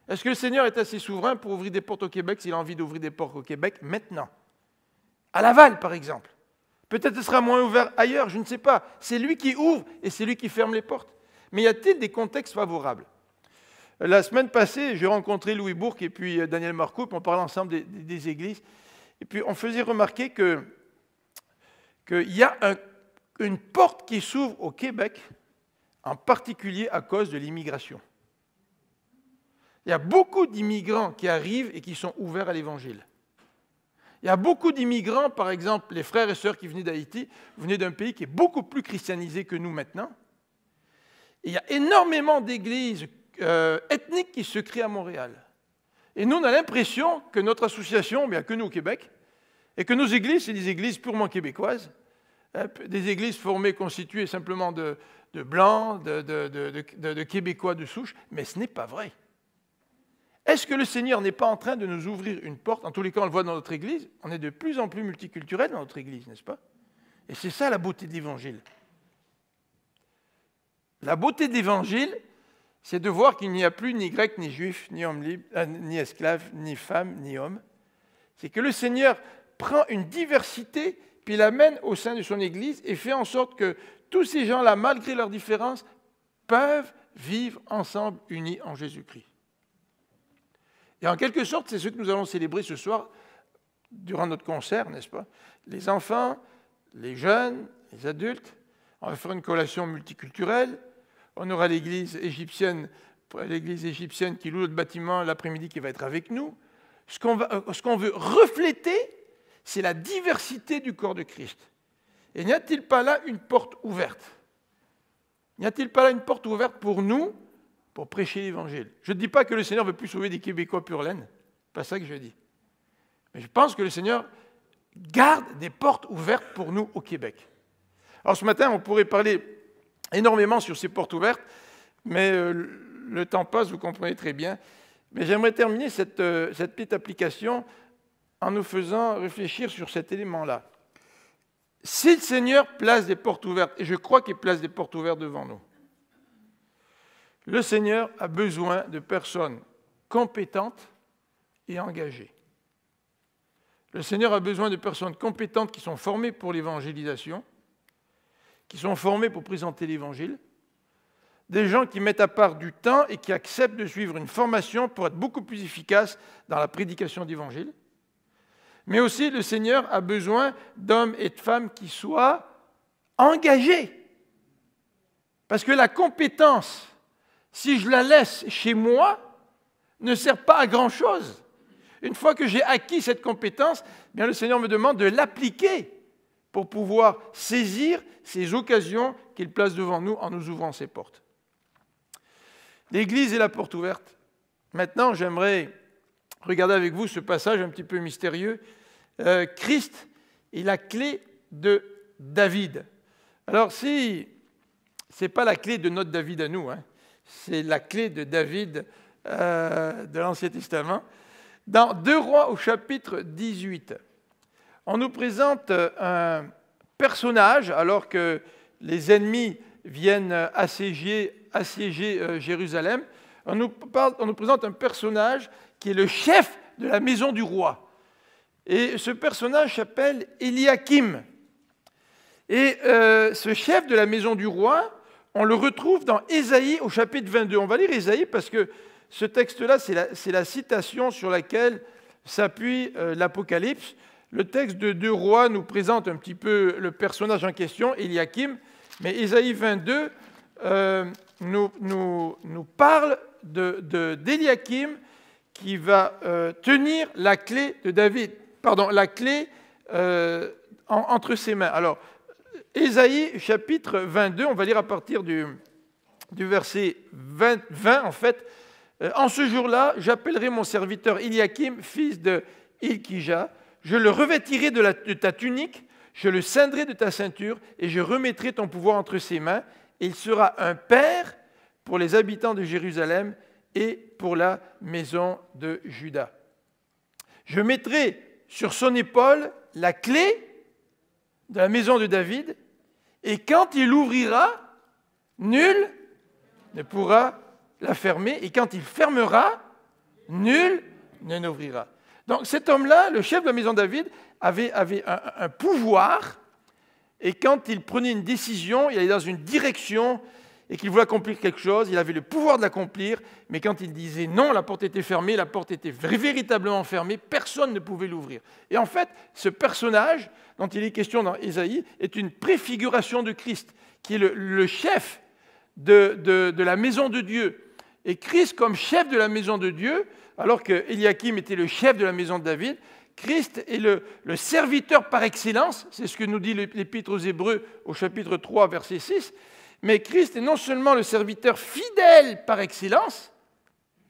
Est-ce que le Seigneur est assez souverain pour ouvrir des portes au Québec s'il a envie d'ouvrir des portes au Québec maintenant? À Laval, par exemple. Peut-être ce sera moins ouvert ailleurs, je ne sais pas. C'est lui qui ouvre et c'est lui qui ferme les portes. Mais y a-t-il des contextes favorables? La semaine passée, j'ai rencontré Louis Bourque et puis Daniel Marcoux, on parlait ensemble des églises. Et puis on faisait remarquer qu'il y a une porte qui s'ouvre au Québec, en particulier à cause de l'immigration. Il y a beaucoup d'immigrants qui arrivent et qui sont ouverts à l'Évangile. Il y a beaucoup d'immigrants, par exemple, les frères et sœurs qui venaient d'Haïti, venaient d'un pays qui est beaucoup plus christianisé que nous maintenant. Et il y a énormément d'églises ethniques qui se créent à Montréal. Et nous, on a l'impression que notre association, bien que nous au Québec, et que nos églises, c'est des églises purement québécoises, des églises formées, constituées simplement de blancs, de Québécois de souche, mais ce n'est pas vrai. Est-ce que le Seigneur n'est pas en train de nous ouvrir une porte? En tous les cas, on le voit dans notre Église. On est de plus en plus multiculturel dans notre Église, n'est-ce pas? Et c'est ça la beauté de l'Évangile. La beauté de l'Évangile, c'est de voir qu'il n'y a plus ni grec, ni juif, ni homme libre, ni esclave, ni femme, ni homme. C'est que le Seigneur prend une diversité, puis l'amène au sein de son Église et fait en sorte que tous ces gens-là, malgré leurs différences, peuvent vivre ensemble, unis en Jésus-Christ. Et en quelque sorte, c'est ce que nous allons célébrer ce soir durant notre concert, n'est-ce pas? Les enfants, les jeunes, les adultes. On va faire une collation multiculturelle. On aura l'église égyptienne qui loue notre bâtiment l'après-midi qui va être avec nous. Ce qu'on veut refléter, c'est la diversité du corps de Christ. Et n'y a-t-il pas là une porte ouverte? N'y a-t-il pas là une porte ouverte pour nous, pour prêcher l'Évangile? Je ne dis pas que le Seigneur ne veut plus sauver des Québécois pur laine. Ce n'est pas ça que je dis. Mais je pense que le Seigneur garde des portes ouvertes pour nous au Québec. Alors ce matin, on pourrait parler énormément sur ces portes ouvertes, mais le temps passe, vous comprenez très bien. Mais j'aimerais terminer cette petite application en nous faisant réfléchir sur cet élément-là. Si le Seigneur place des portes ouvertes, et je crois qu'il place des portes ouvertes devant nous, le Seigneur a besoin de personnes compétentes et engagées. Le Seigneur a besoin de personnes compétentes qui sont formées pour l'évangélisation, qui sont formées pour présenter l'Évangile, des gens qui mettent à part du temps et qui acceptent de suivre une formation pour être beaucoup plus efficaces dans la prédication d'Évangile. Mais aussi, le Seigneur a besoin d'hommes et de femmes qui soient engagés. Parce que la compétence, si je la laisse chez moi, ne sert pas à grand-chose. Une fois que j'ai acquis cette compétence, bien, le Seigneur me demande de l'appliquer pour pouvoir saisir ces occasions qu'il place devant nous en nous ouvrant ses portes. L'Église est la porte ouverte. Maintenant, j'aimerais regarder avec vous ce passage un petit peu mystérieux. Christ est la clé de David. Alors, si ce n'est pas la clé de notre David à nous, c'est la clé de David de l'Ancien Testament. Dans 2 Rois au chapitre 18, on nous présente un personnage, alors que les ennemis viennent assiéger Jérusalem, on nous présente un personnage qui est le chef de la maison du roi. Et ce personnage s'appelle Éliakim. Et ce chef de la maison du roi, on le retrouve dans Ésaïe au chapitre 22. On va lire Ésaïe parce que ce texte-là, c'est la citation sur laquelle s'appuie l'Apocalypse. Le texte de 2 Rois nous présente un petit peu le personnage en question, Éliakim, mais Ésaïe 22 nous parle d'Éliakim qui va tenir la clé de David. la clé entre ses mains. Alors, Ésaïe, chapitre 22, on va lire à partir du verset 20 en fait. En ce jour-là, j'appellerai mon serviteur Eliakim, fils de Hilkija, je le revêtirai de ta tunique, je le ceindrai de ta ceinture, et je remettrai ton pouvoir entre ses mains, et il sera un père pour les habitants de Jérusalem et pour la maison de Juda. Je mettrai sur son épaule la clé de la maison de David, et quand il ouvrira, nul ne pourra la fermer, et quand il fermera, nul ne l'ouvrira. Donc cet homme-là, le chef de la maison de David, avait un pouvoir, et quand il prenait une décision, il allait dans une direction, et qu'il voulait accomplir quelque chose, il avait le pouvoir de l'accomplir, mais quand il disait non, la porte était fermée, la porte était véritablement fermée, personne ne pouvait l'ouvrir. Et en fait, ce personnage dont il est question dans Ésaïe est une préfiguration de Christ, qui est le chef de la maison de Dieu. Et Christ, comme chef de la maison de Dieu, alors que Eliakim était le chef de la maison de David, Christ est le serviteur par excellence, c'est ce que nous dit l'Épître aux Hébreux au chapitre 3, verset 6, mais Christ est non seulement le serviteur fidèle par excellence,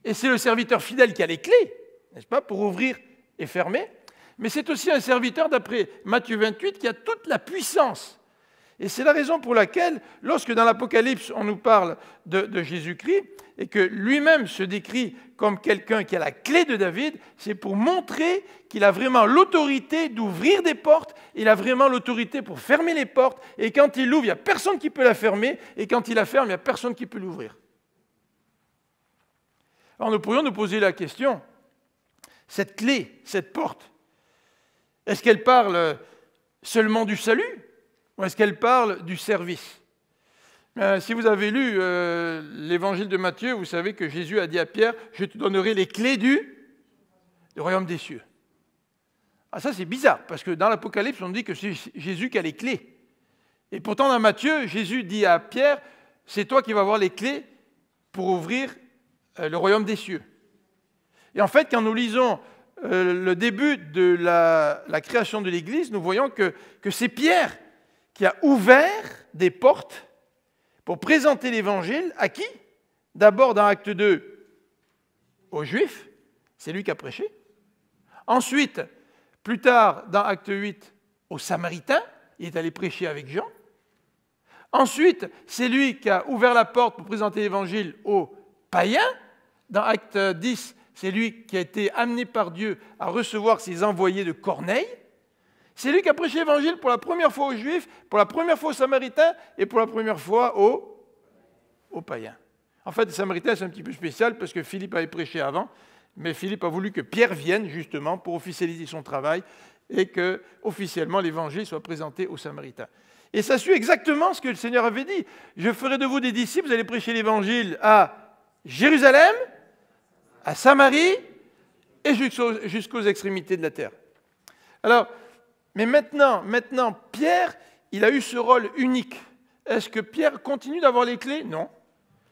et c'est le serviteur fidèle qui a les clés, n'est-ce pas, pour ouvrir et fermer, mais c'est aussi un serviteur, d'après Matthieu 28, qui a toute la puissance. Et c'est la raison pour laquelle, lorsque dans l'Apocalypse, on nous parle de Jésus-Christ, et que lui-même se décrit comme quelqu'un qui a la clé de David, c'est pour montrer qu'il a vraiment l'autorité d'ouvrir des portes, il a vraiment l'autorité pour fermer les portes, et quand il l'ouvre, il n'y a personne qui peut la fermer, et quand il la ferme, il n'y a personne qui peut l'ouvrir. Alors nous pourrions nous poser la question, cette clé, cette porte, est-ce qu'elle parle seulement du salut, ou est-ce qu'elle parle du service ? Si vous avez lu l'évangile de Matthieu, vous savez que Jésus a dit à Pierre, « Je te donnerai les clés du royaume des cieux ». Ah, ça c'est bizarre, parce que dans l'Apocalypse, on dit que c'est Jésus qui a les clés. Et pourtant dans Matthieu, Jésus dit à Pierre, « C'est toi qui vas avoir les clés pour ouvrir le royaume des cieux ». Et en fait, quand nous lisons le début de la création de l'Église, nous voyons que c'est Pierre qui a ouvert des portes pour présenter l'Évangile à qui ? D'abord dans Acte 2, aux Juifs, c'est lui qui a prêché. Ensuite, plus tard, dans Acte 8, aux Samaritains, il est allé prêcher avec Jean. Ensuite, c'est lui qui a ouvert la porte pour présenter l'Évangile aux païens. Dans Acte 10, c'est lui qui a été amené par Dieu à recevoir ses envoyés de Corneille. C'est lui qui a prêché l'Évangile pour la première fois aux Juifs, pour la première fois aux Samaritains et pour la première fois aux païens. En fait, les Samaritains, c'est un petit peu spécial parce que Philippe avait prêché avant, mais Philippe a voulu que Pierre vienne justement pour officialiser son travail et que, officiellement, l'Évangile soit présenté aux Samaritains. Et ça suit exactement ce que le Seigneur avait dit. « Je ferai de vous des disciples, vous allez prêcher l'Évangile à Jérusalem, à Samarie et jusqu'aux extrémités de la terre. » Alors, mais maintenant, Pierre, il a eu ce rôle unique. Est-ce que Pierre continue d'avoir les clés ? Non.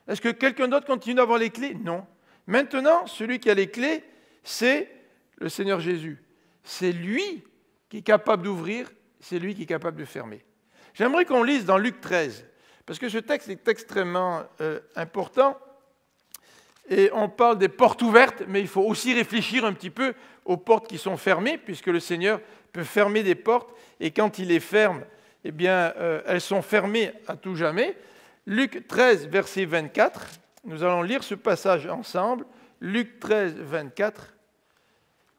Est-ce que quelqu'un d'autre continue d'avoir les clés ? Non. Maintenant, celui qui a les clés, c'est le Seigneur Jésus. C'est lui qui est capable d'ouvrir, c'est lui qui est capable de fermer. J'aimerais qu'on lise dans Luc 13, parce que ce texte est extrêmement important. Et on parle des portes ouvertes, mais il faut aussi réfléchir un petit peu aux portes qui sont fermées, puisque le Seigneur peut fermer des portes, et quand il les ferme, eh bien, elles sont fermées à tout jamais. Luc 13, verset 24, nous allons lire ce passage ensemble. Luc 13, 24.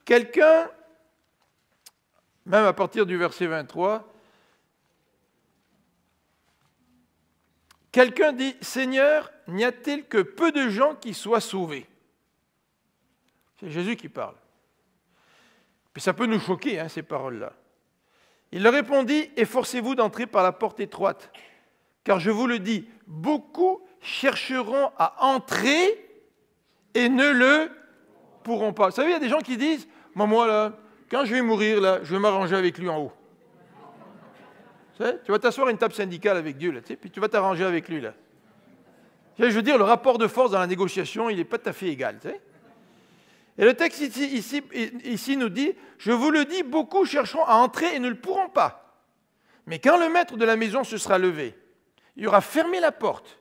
Quelqu'un, même à partir du verset 23, quelqu'un dit, « Seigneur, n'y a-t-il que peu de gens qui soient sauvés ?» C'est Jésus qui parle. Puis ça peut nous choquer, ces paroles-là. Il leur répondit, « Efforcez-vous d'entrer par la porte étroite, car je vous le dis, beaucoup chercheront à entrer et ne le pourront pas. » Vous savez, il y a des gens qui disent, « Moi, là, quand je vais mourir, là, je vais m'arranger avec lui en haut. » Tu vas t'asseoir à une table syndicale avec Dieu, là, puis tu vas t'arranger avec lui. Là. Je veux dire, le rapport de force dans la négociation, il n'est pas tout à fait égal. Et le texte ici nous dit, « Je vous le dis, beaucoup chercheront à entrer et ne le pourront pas. Mais quand le maître de la maison se sera levé, il aura fermé la porte,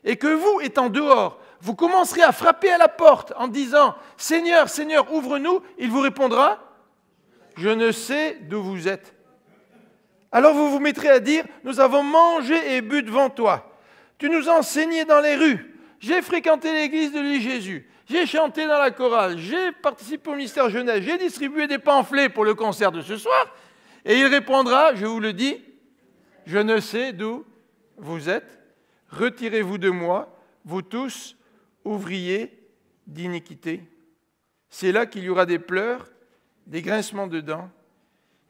et que vous, étant dehors, vous commencerez à frapper à la porte en disant, « Seigneur, Seigneur, ouvre-nous », il vous répondra, « Je ne sais d'où vous êtes. » Alors vous vous mettrez à dire, « Nous avons mangé et bu devant toi. Tu nous as enseigné dans les rues. J'ai fréquenté l'église de l'île Jésus. J'ai chanté dans la chorale. J'ai participé au ministère jeunesse. J'ai distribué des pamphlets pour le concert de ce soir. » Et il répondra, je vous le dis, « Je ne sais d'où vous êtes. Retirez-vous de moi, vous tous, ouvriers d'iniquité. » C'est là qu'il y aura des pleurs, des grincements de dents.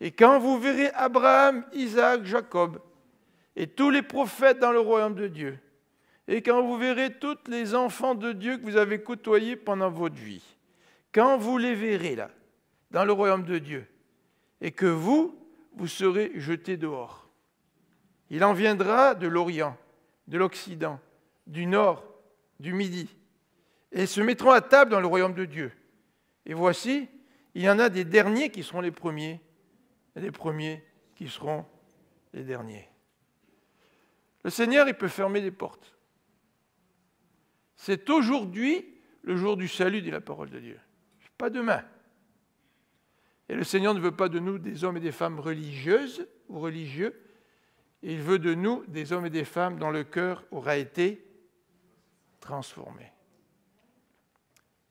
Et quand vous verrez Abraham, Isaac, Jacob et tous les prophètes dans le royaume de Dieu, et quand vous verrez tous les enfants de Dieu que vous avez côtoyés pendant votre vie, quand vous les verrez là, dans le royaume de Dieu, et que vous serez jetés dehors. Il en viendra de l'Orient, de l'Occident, du Nord, du Midi, et se mettront à table dans le royaume de Dieu. Et voici, il y en a des derniers qui seront les premiers, et des premiers qui seront les derniers. Le Seigneur, il peut fermer des portes. C'est aujourd'hui le jour du salut, dit la parole de Dieu. Pas demain. Et le Seigneur ne veut pas de nous des hommes et des femmes religieuses ou religieux. Il veut de nous des hommes et des femmes dont le cœur aura été transformé.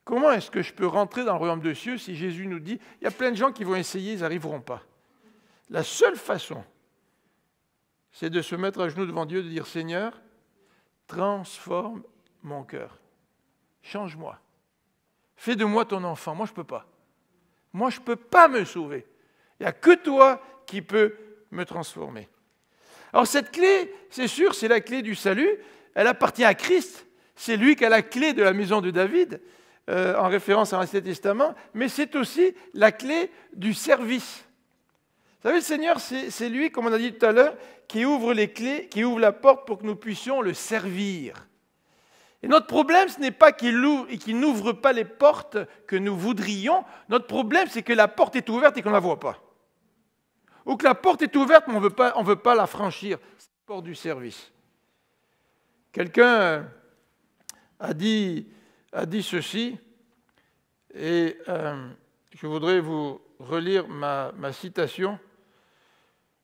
Comment est-ce que je peux rentrer dans le royaume des cieux si Jésus nous dit, il y a plein de gens qui vont essayer, ils n'arriveront pas. La seule façon, c'est de se mettre à genoux devant Dieu, de dire, Seigneur, transforme mon cœur. Change-moi. Fais de moi ton enfant. Moi, je ne peux pas. Moi, je ne peux pas me sauver. Il n'y a que toi qui peux me transformer. Alors, cette clé, c'est sûr, c'est la clé du salut. Elle appartient à Christ. C'est lui qui a la clé de la maison de David, en référence à l'Ancien Testament. Mais c'est aussi la clé du service. Vous savez, le Seigneur, c'est lui, comme on a dit tout à l'heure, qui ouvre les clés, qui ouvre la porte pour que nous puissions le servir. Et notre problème, ce n'est pas qu'il n'ouvre pas les portes que nous voudrions. Notre problème, c'est que la porte est ouverte et qu'on ne la voit pas. Ou que la porte est ouverte, mais on ne veut pas la franchir. C'est la porte du service. Quelqu'un a dit ceci, et je voudrais vous relire ma citation,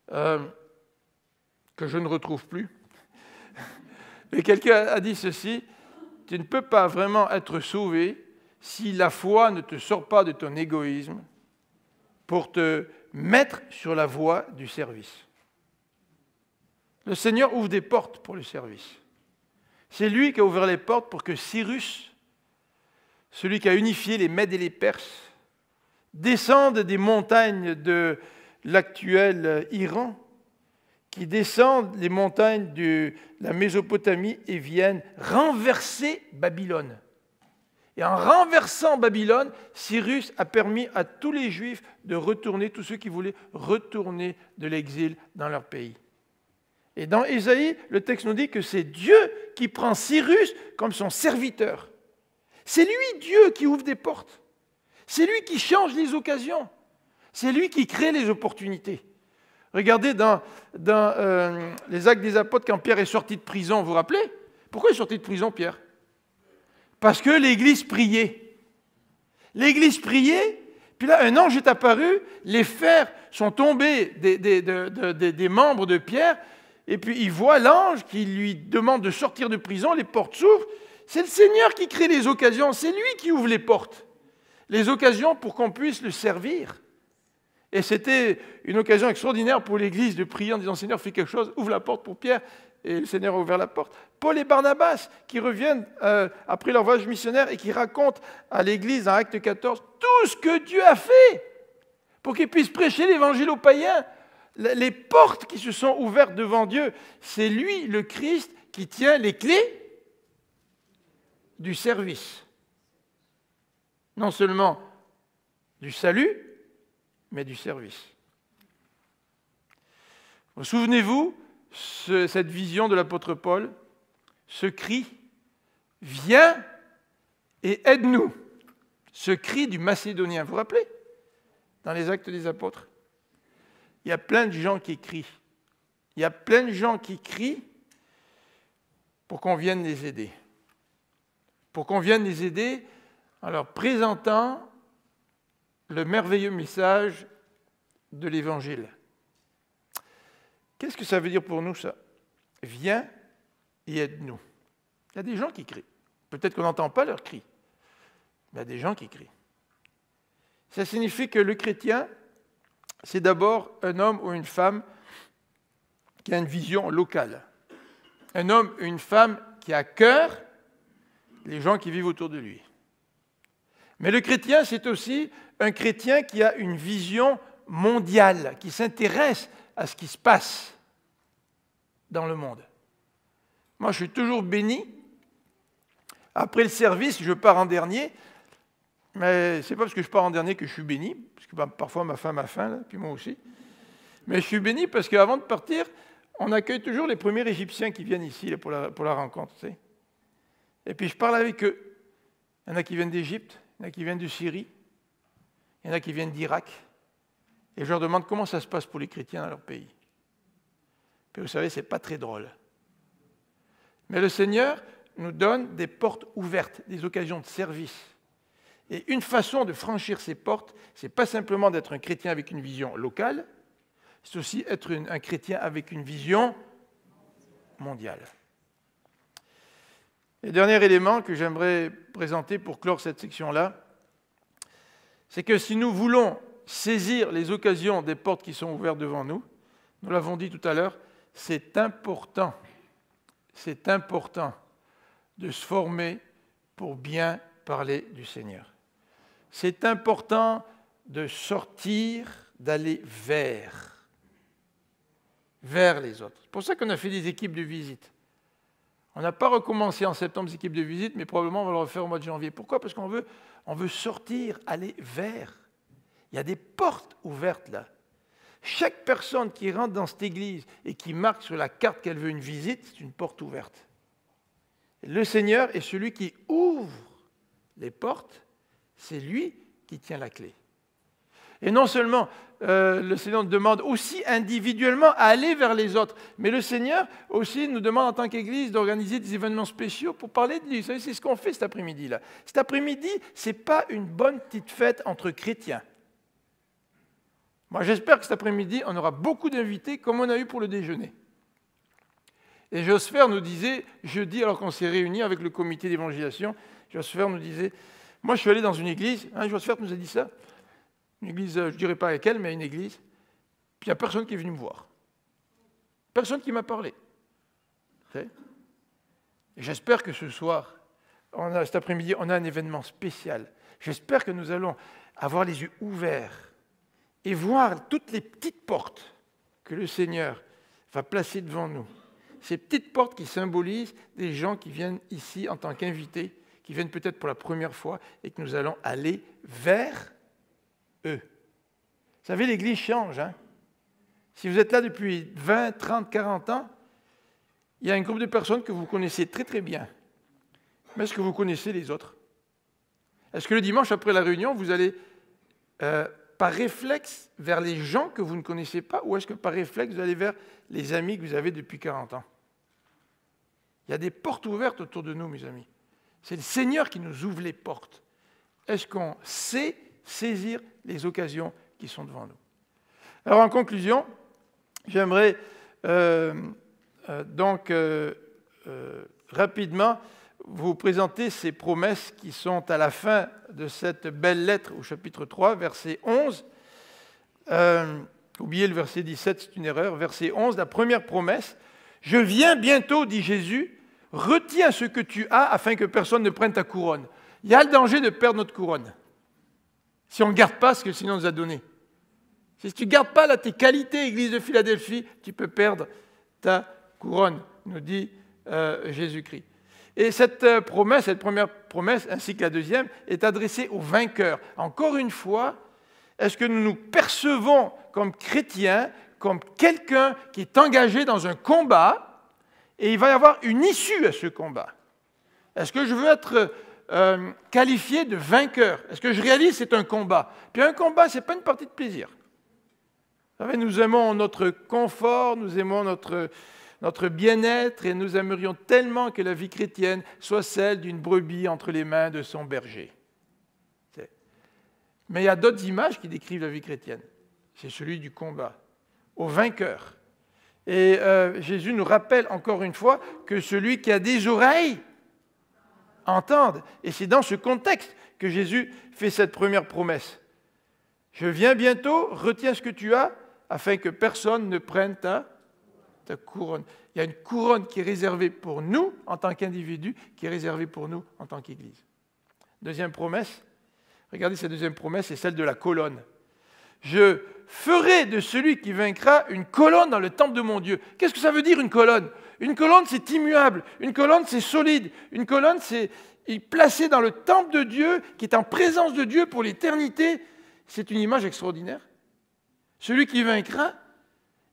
que je ne retrouve plus. Mais quelqu'un a dit ceci, tu ne peux pas vraiment être sauvé si la foi ne te sort pas de ton égoïsme pour te mettre sur la voie du service. Le Seigneur ouvre des portes pour le service. C'est lui qui a ouvert les portes pour que Cyrus, celui qui a unifié les Mèdes et les Perses, descende des montagnes de l'actuel Iran, qui descendent les montagnes de la Mésopotamie et viennent renverser Babylone. Et en renversant Babylone, Cyrus a permis à tous les Juifs de retourner, tous ceux qui voulaient retourner de l'exil dans leur pays. Et dans Ésaïe, le texte nous dit que c'est Dieu qui prend Cyrus comme son serviteur. C'est lui, Dieu, qui ouvre des portes. C'est lui qui change les occasions. C'est lui qui crée les opportunités. Regardez dans les Actes des Apôtres, quand Pierre est sorti de prison, vous vous rappelez? Pourquoi il est sorti de prison, Pierre? Parce que l'Église priait. L'Église priait, puis là, un ange est apparu, les fers sont tombés des membres de Pierre, et puis il voit l'ange qui lui demande de sortir de prison, les portes s'ouvrent. C'est le Seigneur qui crée les occasions, c'est lui qui ouvre les portes. Les occasions pour qu'on puisse le servir. Et c'était une occasion extraordinaire pour l'Église de prier en disant « Seigneur, fais quelque chose, ouvre la porte pour Pierre ». Et le Seigneur a ouvert la porte. Paul et Barnabas qui reviennent après leur voyage missionnaire et qui racontent à l'Église dans Acte 14 tout ce que Dieu a fait pour qu'ils puissent prêcher l'Évangile aux païens. Les portes qui se sont ouvertes devant Dieu, c'est lui, le Christ, qui tient les clés du service. Non seulement du salut, mais du service. Vous souvenez-vous, cette vision de l'apôtre Paul, ce cri, viens et aide-nous. Ce cri du Macédonien, vous vous rappelez? Dans les Actes des Apôtres. Il y a plein de gens qui crient. Il y a plein de gens qui crient pour qu'on vienne les aider. Pour qu'on vienne les aider en leur présentant le merveilleux message de l'Évangile. Qu'est-ce que ça veut dire pour nous, ça? Viens et aide-nous. Il y a des gens qui crient. Peut-être qu'on n'entend pas leurs cris, mais il y a des gens qui crient. Ça signifie que le chrétien, c'est d'abord un homme ou une femme qui a une vision locale. Un homme ou une femme qui a à cœur les gens qui vivent autour de lui. Mais le chrétien, c'est aussi un chrétien qui a une vision mondiale, qui s'intéresse à ce qui se passe dans le monde. Moi, je suis toujours béni. Après le service, je pars en dernier. Mais ce n'est pas parce que je pars en dernier que je suis béni, parce que parfois ma femme a faim, là, puis moi aussi. Mais je suis béni parce qu'avant de partir, on accueille toujours les premiers Égyptiens qui viennent ici là, pour la rencontre. Tu sais. Et puis je parle avec eux. Il y en a qui viennent d'Égypte, il y en a qui viennent de Syrie, il y en a qui viennent d'Irak. Et je leur demande comment ça se passe pour les chrétiens dans leur pays. Puis vous savez, ce n'est pas très drôle. Mais le Seigneur nous donne des portes ouvertes, des occasions de service. Et une façon de franchir ces portes, ce n'est pas simplement d'être un chrétien avec une vision locale, c'est aussi être un chrétien avec une vision mondiale. Le dernier élément que j'aimerais présenter pour clore cette section-là, c'est que si nous voulons saisir les occasions des portes qui sont ouvertes devant nous, nous l'avons dit tout à l'heure, c'est important de se former pour bien parler du Seigneur. C'est important de sortir, d'aller vers les autres. C'est pour ça qu'on a fait des équipes de visite. On n'a pas recommencé en septembre des équipes de visite, mais probablement on va le refaire au mois de janvier. Pourquoi? Parce qu'on veut sortir, aller vers. Il y a des portes ouvertes là. Chaque personne qui rentre dans cette église et qui marque sur la carte qu'elle veut une visite, c'est une porte ouverte. Et le Seigneur est celui qui ouvre les portes, c'est lui qui tient la clé. Et non seulement le Seigneur nous demande aussi individuellement à aller vers les autres, mais le Seigneur aussi nous demande en tant qu'Église d'organiser des événements spéciaux pour parler de lui. Vous savez, c'est ce qu'on fait cet après-midi-là. Cet après-midi, ce n'est pas une bonne petite fête entre chrétiens. Moi, j'espère que cet après-midi, on aura beaucoup d'invités comme on a eu pour le déjeuner. Et Josepher nous disait, jeudi, alors qu'on s'est réunis avec le comité d'évangélisation, Josepher nous disait, moi je suis allé dans une église, Josepher nous a dit ça, une église, je ne dirais pas laquelle, mais une église, puis il n'y a personne qui est venu me voir. Personne qui m'a parlé. Et j'espère que ce soir, cet après-midi, on a un événement spécial. J'espère que nous allons avoir les yeux ouverts et voir toutes les petites portes que le Seigneur va placer devant nous. Ces petites portes qui symbolisent des gens qui viennent ici en tant qu'invités, qui viennent peut-être pour la première fois et que nous allons aller vers eux. Vous savez, l'Église change. Hein? Si vous êtes là depuis 20, 30, 40 ans, il y a un groupe de personnes que vous connaissez très très bien. Mais est-ce que vous connaissez les autres? Est-ce que le dimanche après la réunion, vous allez par réflexe vers les gens que vous ne connaissez pas, ou est-ce que par réflexe, vous allez vers les amis que vous avez depuis 40 ans? Il y a des portes ouvertes autour de nous, mes amis. C'est le Seigneur qui nous ouvre les portes. Est-ce qu'on sait saisir les occasions qui sont devant nous? Alors, en conclusion, j'aimerais rapidement vous présenter ces promesses qui sont à la fin de cette belle lettre au chapitre 3, verset 11. Oubliez le verset 17, c'est une erreur. Verset 11, la première promesse. « Je viens bientôt, dit Jésus, retiens ce que tu as afin que personne ne prenne ta couronne. » Il y a le danger de perdre notre couronne si on ne garde pas ce que le Seigneur nous a donné. Si tu ne gardes pas là, tes qualités, Église de Philadelphie, tu peux perdre ta couronne, nous dit Jésus-Christ. Et cette première promesse, ainsi que la deuxième, est adressée aux vainqueurs. Encore une fois, est-ce que nous nous percevons comme chrétiens, comme quelqu'un qui est engagé dans un combat, et il va y avoir une issue à ce combat? Est-ce que je veux être qualifié de vainqueur. Est-ce que je réalise? C'est un combat. Puis un combat, ce n'est pas une partie de plaisir. Vous savez, nous aimons notre confort, nous aimons notre bien-être et nous aimerions tellement que la vie chrétienne soit celle d'une brebis entre les mains de son berger. Mais il y a d'autres images qui décrivent la vie chrétienne. C'est celui du combat, au vainqueur. Et Jésus nous rappelle encore une fois que celui qui a des oreilles entende. Et c'est dans ce contexte que Jésus fait cette première promesse. Je viens bientôt, retiens ce que tu as, afin que personne ne prenne ta couronne. Il y a une couronne qui est réservée pour nous en tant qu'individus, qui est réservée pour nous en tant qu'Église. Deuxième promesse, regardez cette deuxième promesse, c'est celle de la colonne. Je ferai de celui qui vaincra une colonne dans le temple de mon Dieu. Qu'est-ce que ça veut dire une colonne? Une colonne, c'est immuable. Une colonne, c'est solide. Une colonne, c'est placé dans le temple de Dieu, qui est en présence de Dieu pour l'éternité. C'est une image extraordinaire. Celui qui vaincra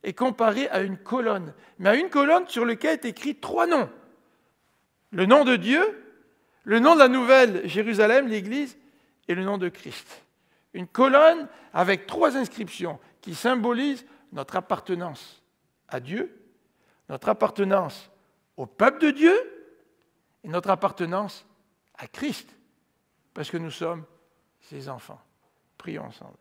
est comparé à une colonne, mais à une colonne sur laquelle est écrit 3 noms. Le nom de Dieu, le nom de la nouvelle Jérusalem, l'Église, et le nom de Christ. Une colonne avec 3 inscriptions qui symbolisent notre appartenance à Dieu, notre appartenance au peuple de Dieu et notre appartenance à Christ, parce que nous sommes ses enfants. Prions ensemble.